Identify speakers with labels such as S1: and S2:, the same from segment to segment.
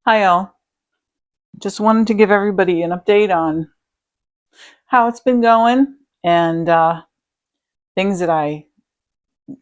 S1: Hi all. Just wanted to give everybody an update on how it's been going and things that I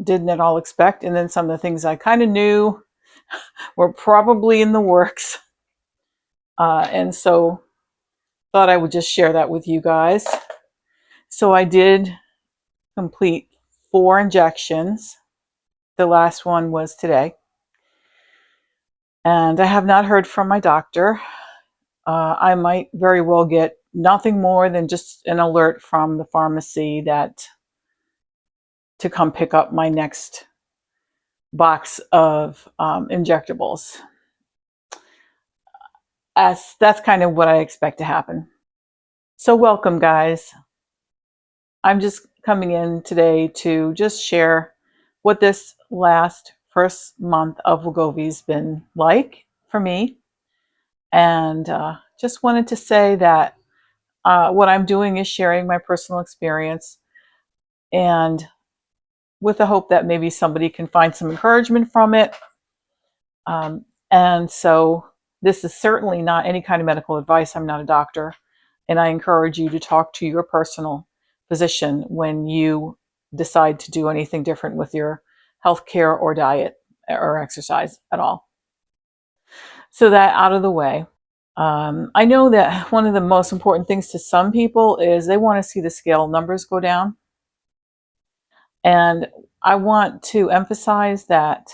S1: didn't at all expect, and then some of the things I kind of knew were probably in the works. And so thought I would just share that with you guys. So I did complete 4 injections. The last one was today. And I have not heard from my doctor. I might very well get nothing more than just an alert from the pharmacy that to come pick up my next box of injectables. That's kind of what I expect to happen. So welcome, guys. I'm just coming in today to just share what this last first month of Wegovy's been like for me. And just wanted to say that what I'm doing is sharing my personal experience, and with the hope that maybe somebody can find some encouragement from it. And so this is certainly not any kind of medical advice. I'm not a doctor. And I encourage you to talk to your personal physician when you decide to do anything different with your health care or diet or exercise at all. So that out of the way. I know that one of the most important things to some people is they want to see the scale numbers go down. And I want to emphasize that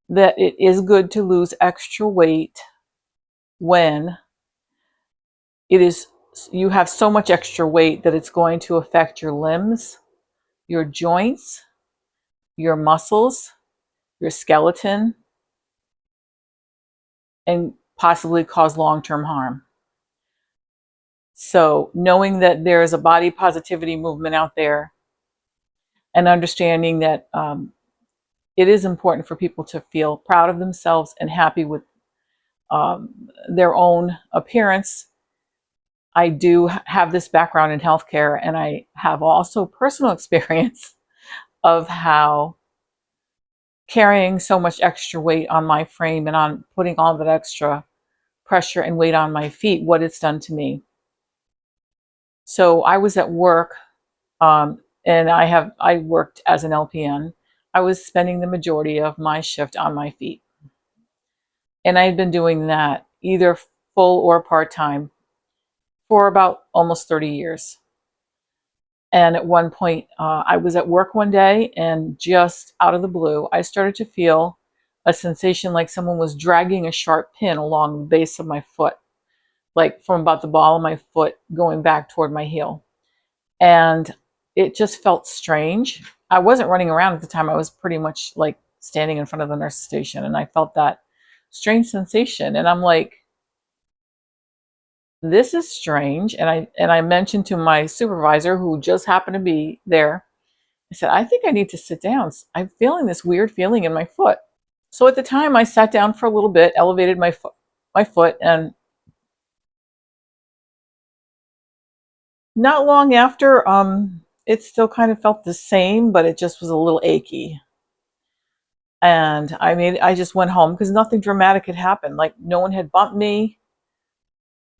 S1: it is good to lose extra weight when you have so much extra weight that it's going to affect your limbs, your joints, your muscles, your skeleton, and possibly cause long-term harm. So knowing that there is a body positivity movement out there, and understanding that it is important for people to feel proud of themselves and happy with their own appearance. I do have this background in healthcare, and I have also personal experience of how carrying so much extra weight on my frame and on putting all that extra pressure and weight on my feet, what it's done to me. So I was at work, and I worked as an LPN. I was spending the majority of my shift on my feet. And I had been doing that either full or part-time for about almost 30 years. And at one point, I was at work one day, and just out of the blue, I started to feel a sensation like someone was dragging a sharp pin along the base of my foot, like from about the ball of my foot going back toward my heel. And it just felt strange. I wasn't running around at the time. I was pretty much like standing in front of the nurse station, and I felt that strange sensation. And I'm like, this is strange. And I mentioned to my supervisor, who just happened to be there, I said, I think I need to sit down. I'm feeling this weird feeling in my foot. So at the time, I sat down for a little bit, elevated my foot, and not long after, it still kind of felt the same, but it just was a little achy. And I just went home because nothing dramatic had happened. Like no one had bumped me.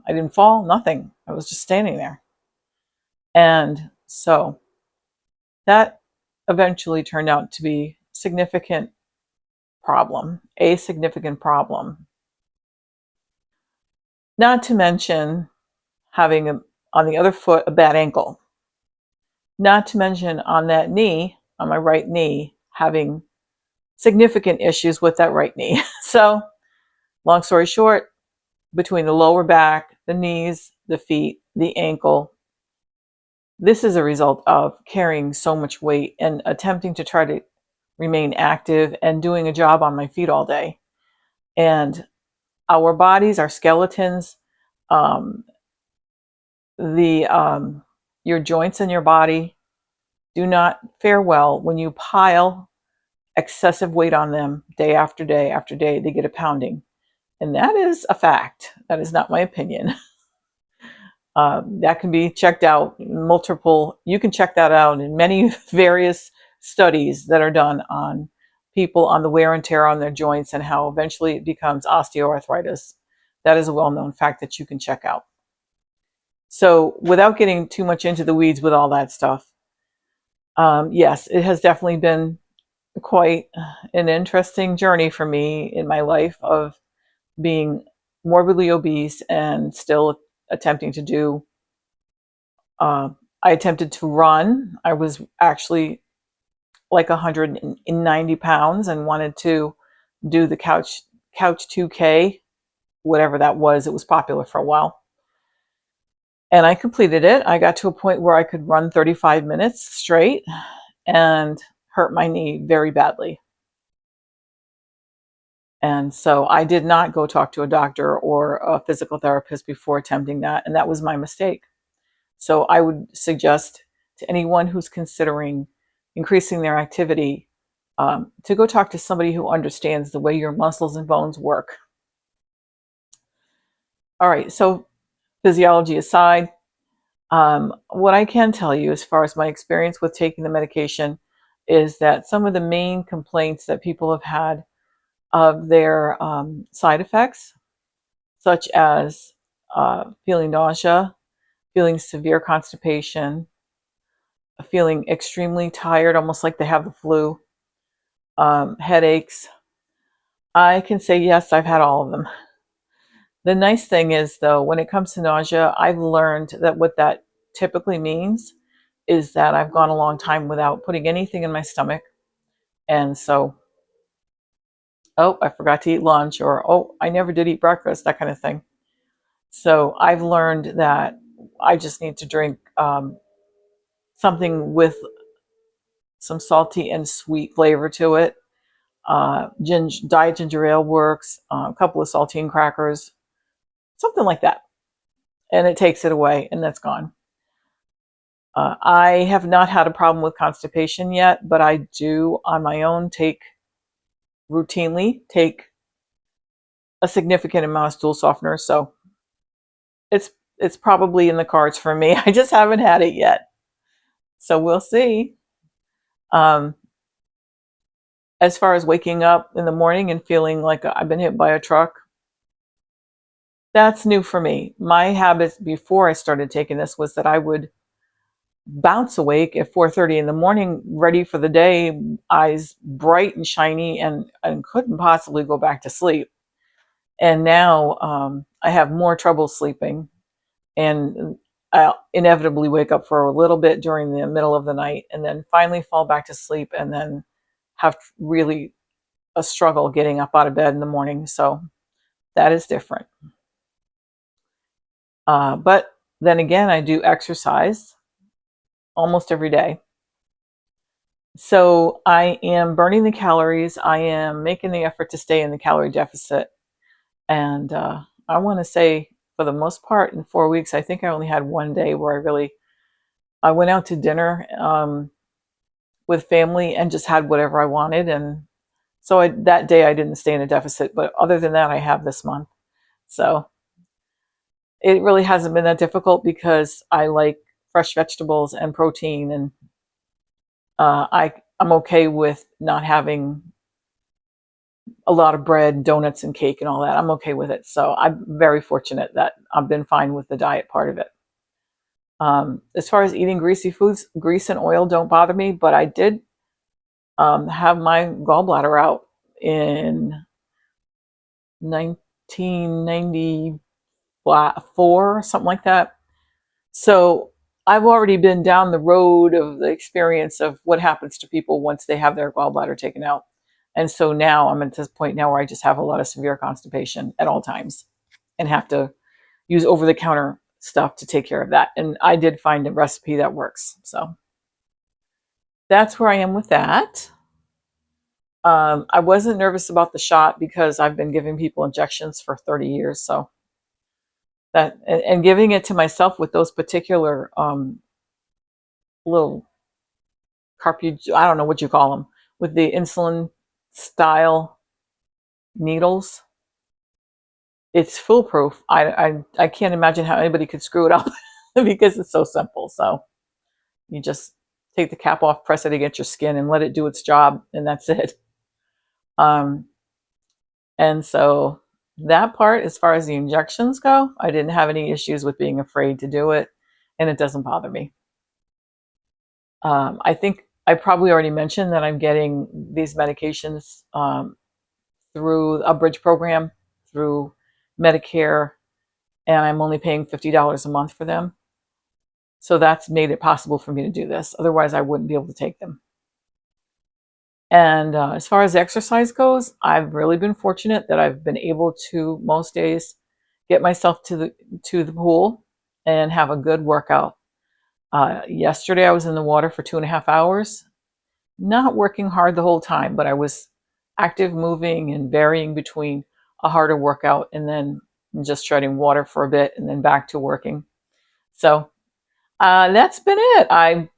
S1: I didn't fall, nothing. I was just standing there. And so that eventually turned out to be a significant problem. Not to mention having on the other foot a bad ankle. Not to mention on that knee, on my right knee, having significant issues with that right knee. So long story short, between the lower back, the knees, the feet, the ankle, this is a result of carrying so much weight and attempting to try to remain active and doing a job on my feet all day. And our bodies, our skeletons, um, your joints in your body do not fare well when you pile excessive weight on them day after day after day. They get a pounding. And that is a fact. That is not my opinion. That can be checked out you can check that out in many various studies that are done on people on the wear and tear on their joints and how eventually it becomes osteoarthritis. That is a well-known fact that you can check out. So without getting too much into the weeds with all that stuff, yes, it has definitely been quite an interesting journey for me in my life of being morbidly obese and still attempting to do. I attempted to run. I was actually like 190 pounds and wanted to do the couch 2K, whatever that was. It was popular for a while. And I completed it. I got to a point where I could run 35 minutes straight and hurt my knee very badly. And so I did not go talk to a doctor or a physical therapist before attempting that. And that was my mistake. So I would suggest to anyone who's considering increasing their activity to go talk to somebody who understands the way your muscles and bones work. All right, so physiology aside, what I can tell you as far as my experience with taking the medication is that some of the main complaints that people have had of their side effects, such as feeling nausea, feeling severe constipation, feeling extremely tired, almost like they have the flu, headaches. I can say, yes, I've had all of them. The nice thing is, though, when it comes to nausea, I've learned that what that typically means is that I've gone a long time without putting anything in my stomach. And so, oh, I forgot to eat lunch, or oh, I never did eat breakfast, that kind of thing. So I've learned that I just need to drink something with some salty and sweet flavor to it. Diet ginger ale works, a couple of saltine crackers, something like that. And it takes it away, and that's gone. I have not had a problem with constipation yet, but I do on my own routinely take a significant amount of stool softener. So it's probably in the cards for me. I just haven't had it yet. So we'll see. As far as waking up in the morning and feeling like I've been hit by a truck, that's new for me. My habits before I started taking this was that I would bounce awake at 4:30 in the morning, ready for the day, eyes bright and shiny, and couldn't possibly go back to sleep. And now I have more trouble sleeping, and I'll inevitably wake up for a little bit during the middle of the night, and then finally fall back to sleep, and then have really a struggle getting up out of bed in the morning. So that is different. But then again, I do exercise almost every day. So I am burning the calories. I am making the effort to stay in the calorie deficit. And I want to say, for the most part, in 4 weeks, I think I only had one day where I went out to dinner with family and just had whatever I wanted. And so that day I didn't stay in a deficit. But other than that, I have this month. So it really hasn't been that difficult because I like fresh vegetables and protein, and I'm okay with not having a lot of bread, donuts, and cake and all that. I'm okay with it. So I'm very fortunate that I've been fine with the diet part of it. As far as eating greasy foods, grease and oil don't bother me, but I did have my gallbladder out in 1994, something like that. So I've already been down the road of the experience of what happens to people once they have their gallbladder taken out. And so now I'm at this point now where I just have a lot of severe constipation at all times and have to use over-the-counter stuff to take care of that. And I did find a recipe that works. So that's where I am with that. I wasn't nervous about the shot because I've been giving people injections for 30 years. So that, and giving it to myself with those particular little I don't know what you call them, with the insulin style needles. It's foolproof. I can't imagine how anybody could screw it up because it's so simple. So you just take the cap off, press it against your skin, and let it do its job, and that's it. And so that part, as far as the injections go, I didn't have any issues with being afraid to do it, and it doesn't bother me. I think I probably already mentioned that I'm getting these medications through a bridge program through Medicare, and I'm only paying $50 a month for them. So that's made it possible for me to do this. Otherwise, I wouldn't be able to take them. And as far as exercise goes, I've really been fortunate that I've been able to most days get myself to the pool and have a good workout. Yesterday, I was in the water for 2.5 hours, not working hard the whole time, but I was active, moving, and varying between a harder workout and then just treading water for a bit and then back to working. So that's been it.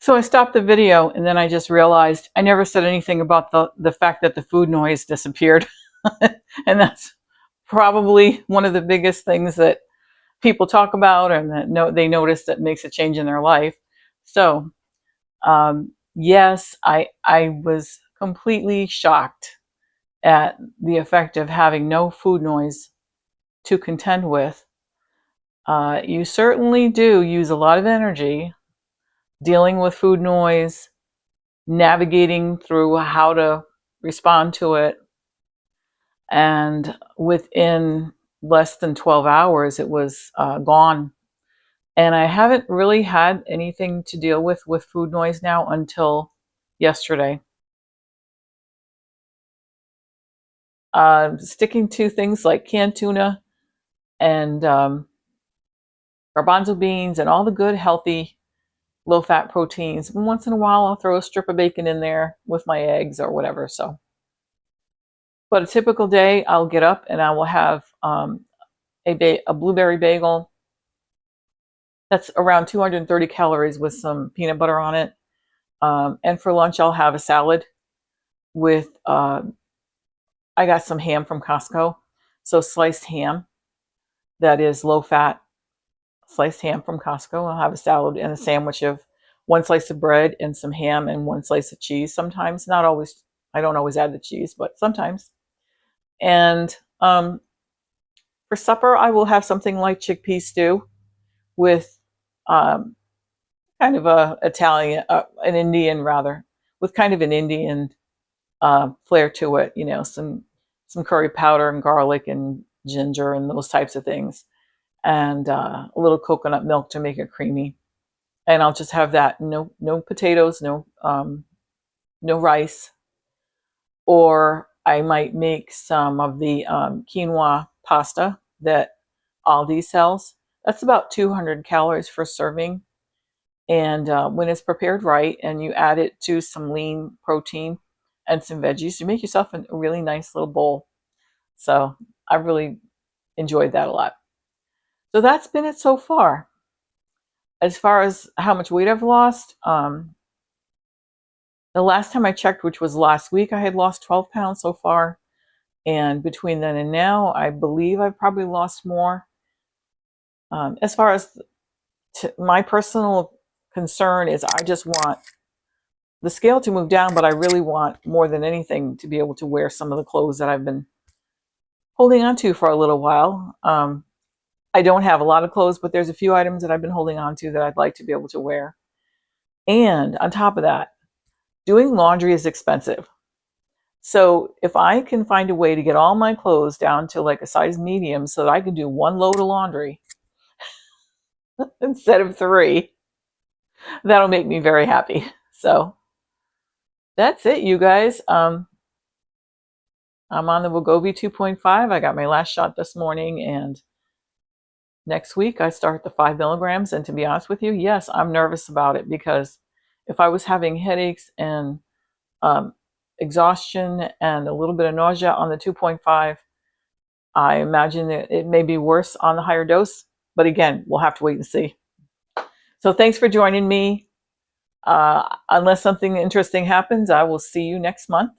S1: So I stopped the video and then I just realized I never said anything about the fact that the food noise disappeared. And that's probably one of the biggest things that people talk about and that they notice that makes a change in their life. So yes, I was completely shocked at the effect of having no food noise to contend with. You certainly do use a lot of energy dealing with food noise, navigating through how to respond to it. And within less than 12 hours, it was gone. And I haven't really had anything to deal with food noise now until yesterday. Sticking to things like canned tuna and garbanzo beans and all the good, healthy, low-fat proteins. Once in a while, I'll throw a strip of bacon in there with my eggs or whatever. So, but a typical day, I'll get up and I will have a blueberry bagel. That's around 230 calories with some peanut butter on it. And for lunch, I'll have a salad with, I got some ham from Costco. So sliced ham that is low fat, sliced ham from Costco. I'll have a salad and a sandwich of one slice of bread and some ham and one slice of cheese sometimes. Not always, I don't always add the cheese, but sometimes. And for supper, I will have something like chickpea stew with kind of a Italian, an Indian rather, with kind of an Indian flair to it. You know, some curry powder and garlic and ginger and those types of things, and a little coconut milk to make it creamy. And I'll just have that. No potatoes, no rice, or I might make some of the quinoa pasta that Aldi sells. That's about 200 calories for serving. And when it's prepared right and you add it to some lean protein and some veggies, you make yourself a really nice little bowl. So I really enjoyed that a lot. So that's been it so far. As far as how much weight I've lost, the last time I checked, which was last week, I had lost 12 pounds so far. And between then and now, I believe I've probably lost more. As far as my personal concern is, I just want the scale to move down, but I really want more than anything to be able to wear some of the clothes that I've been holding on to for a little while. I don't have a lot of clothes, but there's a few items that I've been holding on to that I'd like to be able to wear. And on top of that, doing laundry is expensive. So if I can find a way to get all my clothes down to like a size medium so that I can do one load of laundry instead of 3, that'll make me very happy. So that's it, you guys. I'm on the Wegovy 2.5. I got my last shot this morning, and next week I start the 5 milligrams. And to be honest with you, yes, I'm nervous about it, because if I was having headaches and exhaustion and a little bit of nausea on the 2.5, I imagine that it may be worse on the higher dose. But again, we'll have to wait and see. So thanks for joining me. Unless something interesting happens, I will see you next month.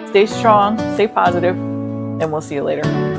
S1: Stay strong, stay positive, and we'll see you later.